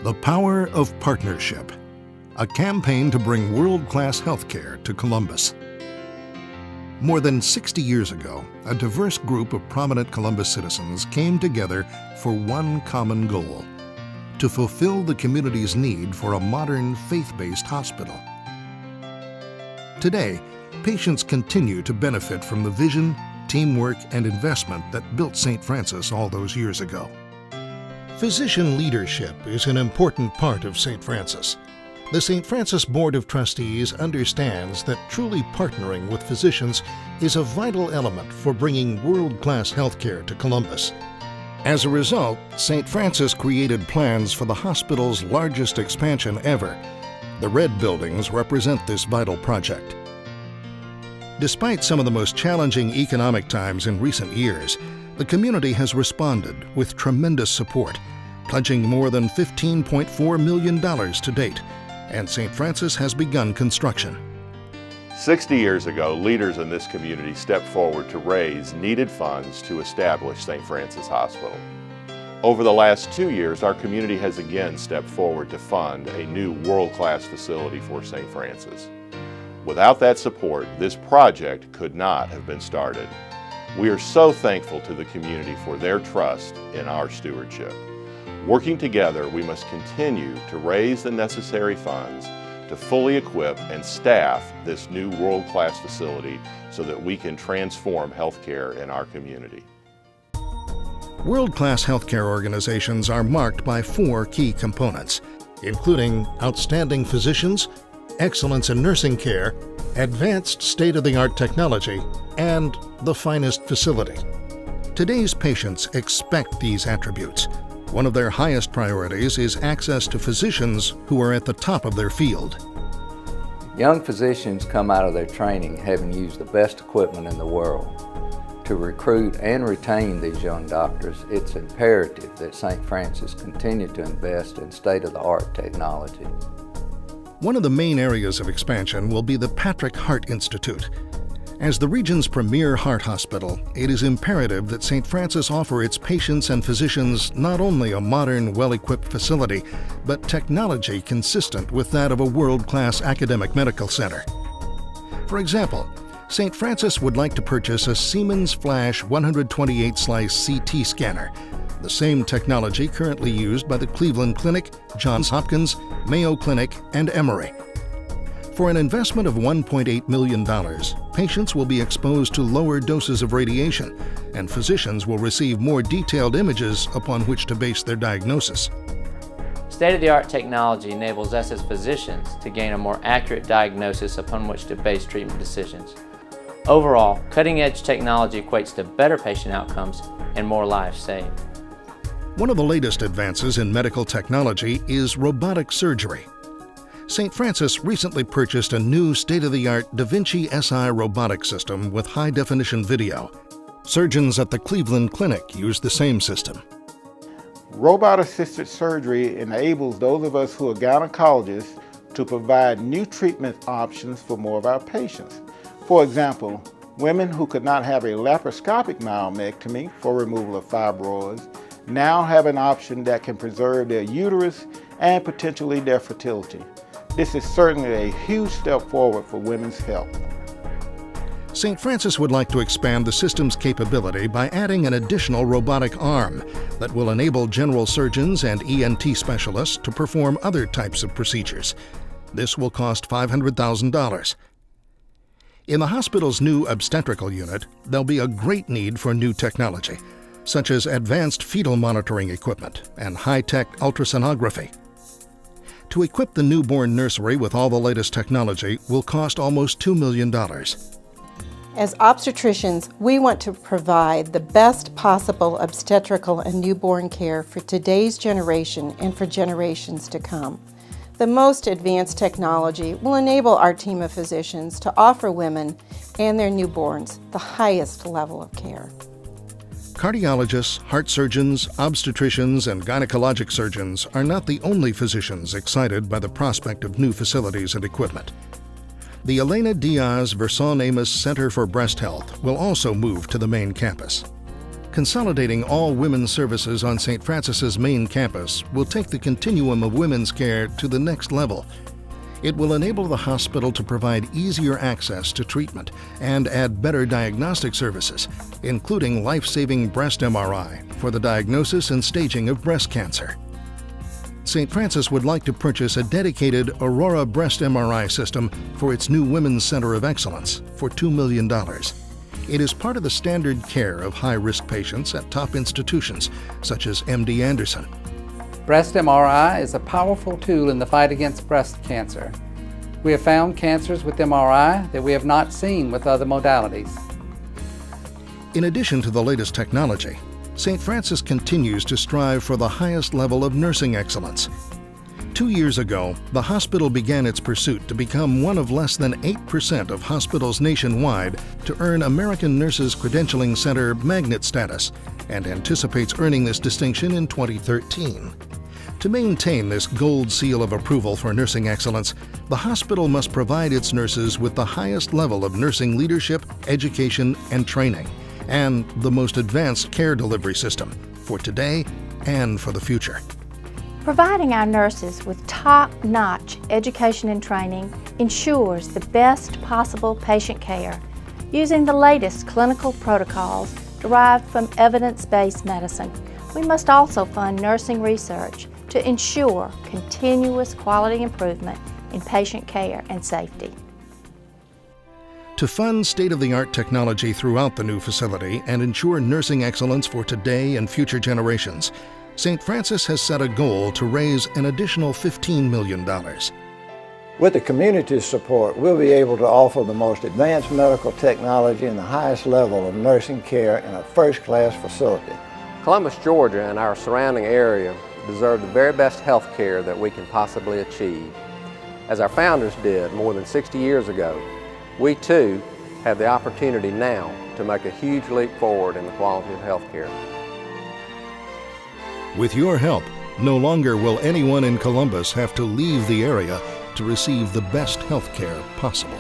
The Power of Partnership, a campaign to bring world-class healthcare to Columbus. More than 60 years ago, a diverse group of prominent Columbus citizens came together for one common goal: to fulfill the community's need for a modern, faith-based hospital. Today, patients continue to benefit from the vision, teamwork, and investment that built St. Francis all those years ago. Physician leadership is an important part of St. Francis. The St. Francis Board of Trustees understands that truly partnering with physicians is a vital element for bringing world-class healthcare to Columbus. As a result, St. Francis created plans for the hospital's largest expansion ever. The red buildings represent this vital project. Despite some of the most challenging economic times in recent years, the community has responded with tremendous support, pledging more than $15.4 million to date, and St. Francis has begun construction. 60 years ago, leaders in this community stepped forward to raise needed funds to establish St. Francis Hospital. Over the last 2 years, our community has again stepped forward to fund a new world-class facility for St. Francis. Without that support, this project could not have been started. We are so thankful to the community for their trust in our stewardship. Working together, we must continue to raise the necessary funds to fully equip and staff this new world-class facility so that we can transform healthcare in our community. World-class healthcare organizations are marked by 4 key components, including outstanding physicians, excellence in nursing care, advanced state-of-the-art technology, and the finest facility. Today's patients expect these attributes. One of their highest priorities is access to physicians who are at the top of their field. Young physicians come out of their training having used the best equipment in the world. To recruit and retain these young doctors, it's imperative that St. Francis continue to invest in state-of-the-art technology. One of the main areas of expansion will be the Patrick Heart Institute. As the region's premier heart hospital, it is imperative that St. Francis offer its patients and physicians not only a modern, well-equipped facility, but technology consistent with that of a world-class academic medical center. For example, St. Francis would like to purchase a Siemens Flash 128-slice CT scanner, the same technology currently used by the Cleveland Clinic, Johns Hopkins, Mayo Clinic, and Emory. For an investment of $1.8 million, patients will be exposed to lower doses of radiation, and physicians will receive more detailed images upon which to base their diagnosis. State-of-the-art technology enables us as physicians to gain a more accurate diagnosis upon which to base treatment decisions. Overall, cutting-edge technology equates to better patient outcomes and more lives saved. One of the latest advances in medical technology is robotic surgery. St. Francis recently purchased a new state-of-the-art Da Vinci Si robotic system with high-definition video. Surgeons at the Cleveland Clinic use the same system. Robot-assisted surgery enables those of us who are gynecologists to provide new treatment options for more of our patients. For example, women who could not have a laparoscopic myomectomy for removal of fibroids now have an option that can preserve their uterus and potentially their fertility. This is certainly a huge step forward for women's health. St. Francis would like to expand the system's capability by adding an additional robotic arm that will enable general surgeons and ENT specialists to perform other types of procedures. This will cost $500,000. In the hospital's new obstetrical unit, there'll be a great need for new technology, such as advanced fetal monitoring equipment and high-tech ultrasonography. To equip the newborn nursery with all the latest technology will cost almost $2 million. As obstetricians, we want to provide the best possible obstetrical and newborn care for today's generation and for generations to come. The most advanced technology will enable our team of physicians to offer women and their newborns the highest level of care. Cardiologists, heart surgeons, obstetricians, and gynecologic surgeons are not the only physicians excited by the prospect of new facilities and equipment. The Elena Diaz Verson Amos Center for Breast Health will also move to the main campus. Consolidating all women's services on St. Francis's main campus will take the continuum of women's care to the next level. It will enable the hospital to provide easier access to treatment and add better diagnostic services, including life-saving breast MRI for the diagnosis and staging of breast cancer. St. Francis would like to purchase a dedicated Aurora breast MRI system for its new Women's Center of Excellence for $2 million. It is part of the standard care of high-risk patients at top institutions, such as MD Anderson. Breast MRI is a powerful tool in the fight against breast cancer. We have found cancers with MRI that we have not seen with other modalities. In addition to the latest technology, St. Francis continues to strive for the highest level of nursing excellence. 2 years ago, the hospital began its pursuit to become one of less than 8% of hospitals nationwide to earn American Nurses Credentialing Center magnet status, and anticipates earning this distinction in 2013. To maintain this gold seal of approval for nursing excellence, the hospital must provide its nurses with the highest level of nursing leadership, education, and training, and the most advanced care delivery system for today and for the future. Providing our nurses with top-notch education and training ensures the best possible patient care using the latest clinical protocols derived from evidence-based medicine. We must also fund nursing research to ensure continuous quality improvement in patient care and safety. To fund state-of-the-art technology throughout the new facility and ensure nursing excellence for today and future generations, St. Francis has set a goal to raise an additional $15 million. With the community's support, we'll be able to offer the most advanced medical technology and the highest level of nursing care in a first-class facility. Columbus, Georgia and our surrounding area deserve the very best health care that we can possibly achieve. As our founders did more than 60 years ago, we too have the opportunity now to make a huge leap forward in the quality of health care. With your help, no longer will anyone in Columbus have to leave the area to receive the best health care possible.